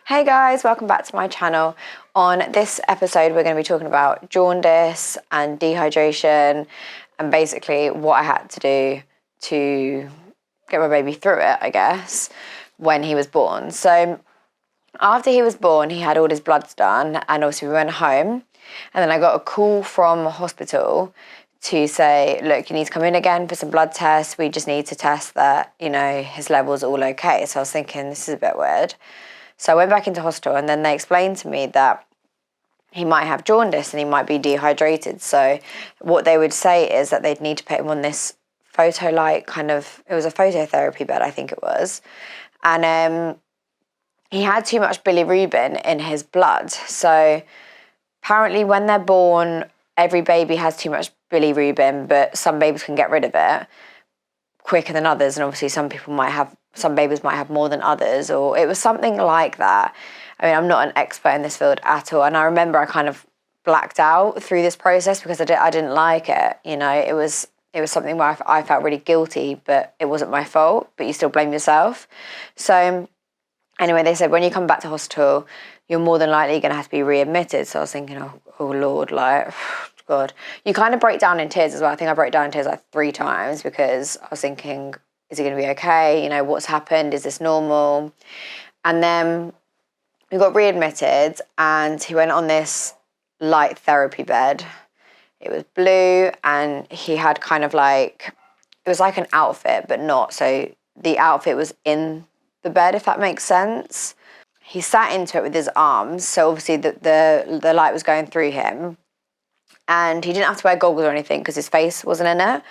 Hey guys, welcome back to my channel. On this episode, we're going to be talking about jaundice and dehydration and basically what I had to do to get my baby through it, I guess, when he was born. So after he was born, he had all his bloods done and obviously we went home and then I got a call from hospital to say, look, you need to come in again for some blood tests. We just need to test that, you know, his level's all okay. So I was thinking, this is a bit weird. So I went back into hospital and then they explained to me that he might have jaundice and he might be dehydrated. So what they would say is that they'd need to put him on this photo-like kind of, it was a phototherapy bed, I think it was. And he had too much bilirubin in his blood. So apparently when they're born, every baby has too much bilirubin, but some babies can get rid of it quicker than others. And obviously some babies might have more than others, or it was something like that. I mean, I'm not an expert in this field at all. And I remember I kind of blacked out through this process because I didn't like it. You know, it was something where I felt really guilty, but it wasn't my fault, but you still blame yourself. So anyway, they said, when you come back to hospital, you're more than likely going to have to be readmitted. So I was thinking, oh Lord, like, God. You kind of break down in tears as well. I think I broke down in tears like 3 times because I was thinking, is he going to be okay? You know, what's happened? Is this normal? And then we got readmitted and he went on this light therapy bed. It was blue and he had kind of like, it was like an outfit, but not. So the outfit was in the bed, if that makes sense. He sat into it with his arms. So obviously the light was going through him. And he didn't have to wear goggles or anything because his face wasn't in it.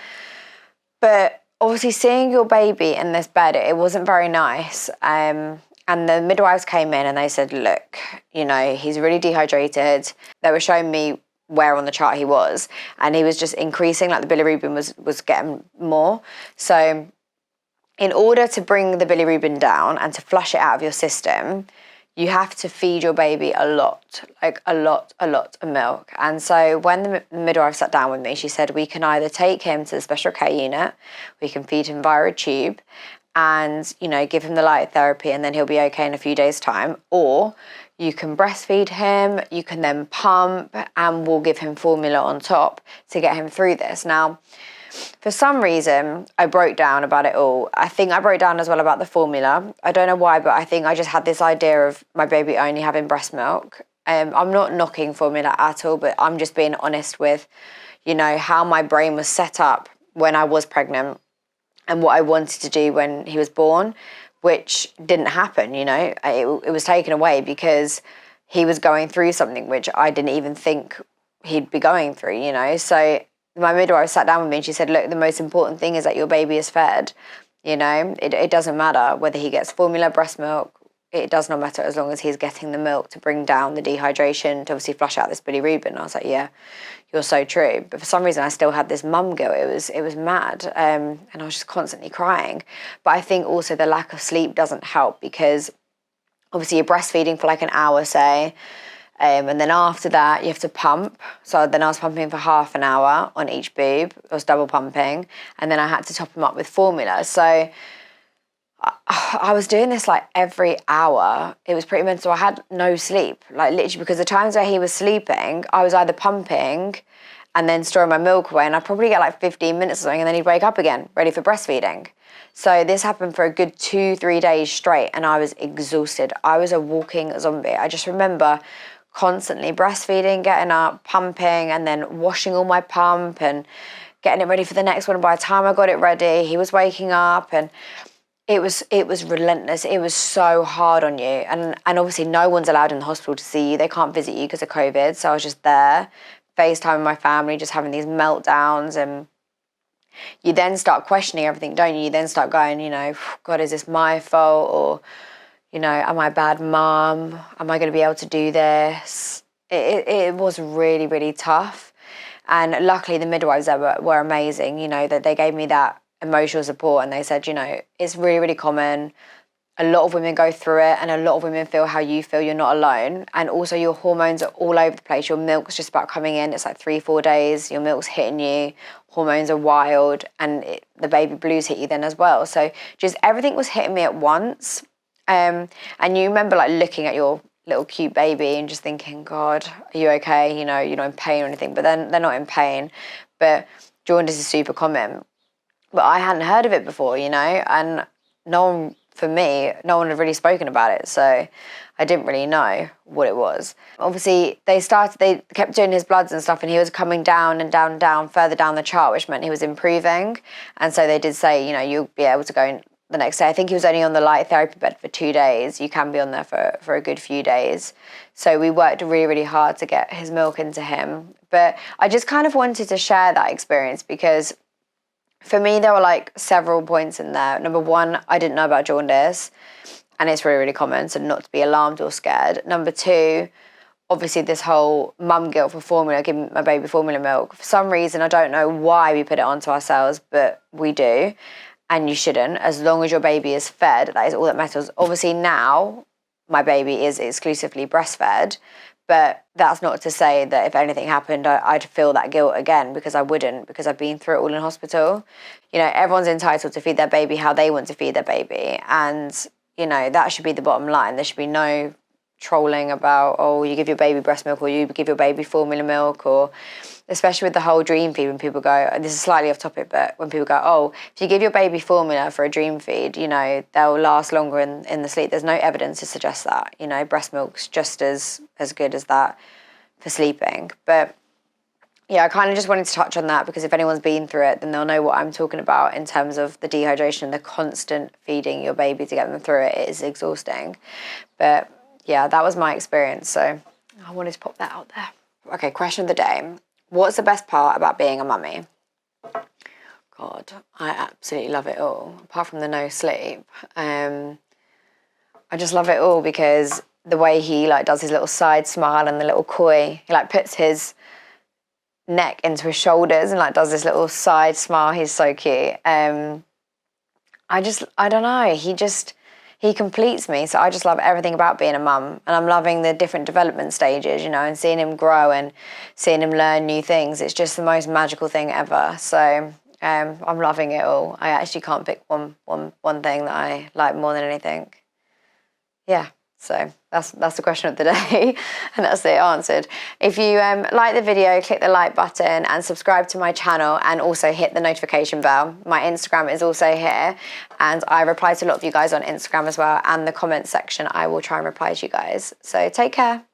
But obviously seeing your baby in this bed, it wasn't very nice. And the midwives came in and they said, look, you know, he's really dehydrated. They were showing me where on the chart he was. And he was just increasing, like the bilirubin was getting more. So in order to bring the bilirubin down and to flush it out of your system, you have to feed your baby a lot of milk. And so when the midwife sat down with me, she said, we can either take him to the special care unit, we can feed him via a tube and, you know, give him the light therapy and then he'll be okay in a few days' time, or you can breastfeed him, you can then pump and we'll give him formula on top to get him through this. Now, for some reason, I broke down about it all. I think I broke down as well about the formula. I don't know why, but I think I just had this idea of my baby only having breast milk. I'm not knocking formula at all, but I'm just being honest with, you know, how my brain was set up when I was pregnant and what I wanted to do when he was born, which didn't happen, you know. It was taken away because he was going through something which I didn't even think he'd be going through, you know. So my midwife sat down with me and she said, look, the most important thing is that your baby is fed. You know, it doesn't matter whether he gets formula, breast milk, it does not matter as long as he's getting the milk to bring down the dehydration, to obviously flush out this bilirubin. I was like, yeah, you're so true. But for some reason, I still had this mum guilt. It was mad. And I was just constantly crying. But I think also the lack of sleep doesn't help because obviously you're breastfeeding for like an hour, say, and then after that, you have to pump. So then I was pumping for half an hour on each boob. I was double pumping. And then I had to top him up with formula. So I was doing this like every hour. It was pretty mental. I had no sleep, like literally, because the times where he was sleeping, I was either pumping and then storing my milk away. And I'd probably get like 15 minutes or something. And then he'd wake up again, ready for breastfeeding. So this happened for a good 2-3 days straight. And I was exhausted. I was a walking zombie. I just remember constantly breastfeeding, getting up, pumping, and then washing all my pump and getting it ready for the next one. And by the time I got it ready, he was waking up and it was relentless. It was so hard on you. And obviously no one's allowed in the hospital to see you. They can't visit you because of COVID. So I was just there, FaceTiming my family, just having these meltdowns. And you then start questioning everything, don't you? You then start going, you know, God, is this my fault? Or, you know, am I a bad mom? Am I going to be able to do this? It was really, really tough. And luckily the midwives there were amazing, you know, that they gave me that emotional support, and they said, it's really, really common. A lot of women go through it, and a lot of women feel how you feel. You're not alone. And also your hormones are all over the place. Your milk's just about coming in. It's like 3-4 days. Your milk's hitting you. Hormones are wild, and the baby blues hit you then as well. So just everything was hitting me at once. And you remember like looking at your little cute baby and just thinking, God, are you okay? You're not in pain or anything. But then they're not in pain. But jaundice is super common. But I hadn't heard of it before, and no one had really spoken about it. So I didn't really know what it was. Obviously, they kept doing his bloods and stuff, and he was coming down and down and down, further down the chart, which meant he was improving. And so they did say, you'll be able to go in the next day. I think he was only on the light therapy bed for 2 days. You can be on there for a good few days. So we worked really, really hard to get his milk into him. But I just kind of wanted to share that experience because for me, there were like several points in there. Number one, I didn't know about jaundice, and it's really, really common, so not to be alarmed or scared. Number two, obviously this whole mum guilt for formula, giving my baby formula milk. For some reason, I don't know why we put it onto ourselves, but we do. And you shouldn't. As long as your baby is fed, that is all that matters. Obviously now, my baby is exclusively breastfed, but that's not to say that if anything happened, I'd feel that guilt again, because I wouldn't, because I've been through it all in hospital. Everyone's entitled to feed their baby how they want to feed their baby. And, that should be the bottom line. There should be no trolling about, you give your baby breast milk or you give your baby formula milk, or especially with the whole dream feed, when people go, this is slightly off topic, but when people go, if you give your baby formula for a dream feed, they'll last longer in the sleep. There's no evidence to suggest that. Breast milk's just as good as that for sleeping. But yeah, I kind of just wanted to touch on that because if anyone's been through it, then they'll know what I'm talking about in terms of the dehydration, the constant feeding your baby to get them through it. It is exhausting. But yeah, that was my experience. So I wanted to pop that out there. Okay, question of the day. What's the best part about being a mummy? God, I absolutely love it all, apart from the no sleep. I just love it all because the way he does his little side smile and the little coy, he puts his neck into his shoulders and does this little side smile. He's so cute. I don't know, he completes me. So I just love everything about being a mum, and I'm loving the different development stages, and seeing him grow and seeing him learn new things. It's just the most magical thing ever. So I'm loving it all. I actually can't pick one thing that I like more than anything. Yeah. So that's the question of the day, and that's it answered. If you like the video, click the like button and subscribe to my channel, and also hit the notification bell. My Instagram is also here, and I reply to a lot of you guys on Instagram as well, and the comments section I will try and reply to you guys. So take care.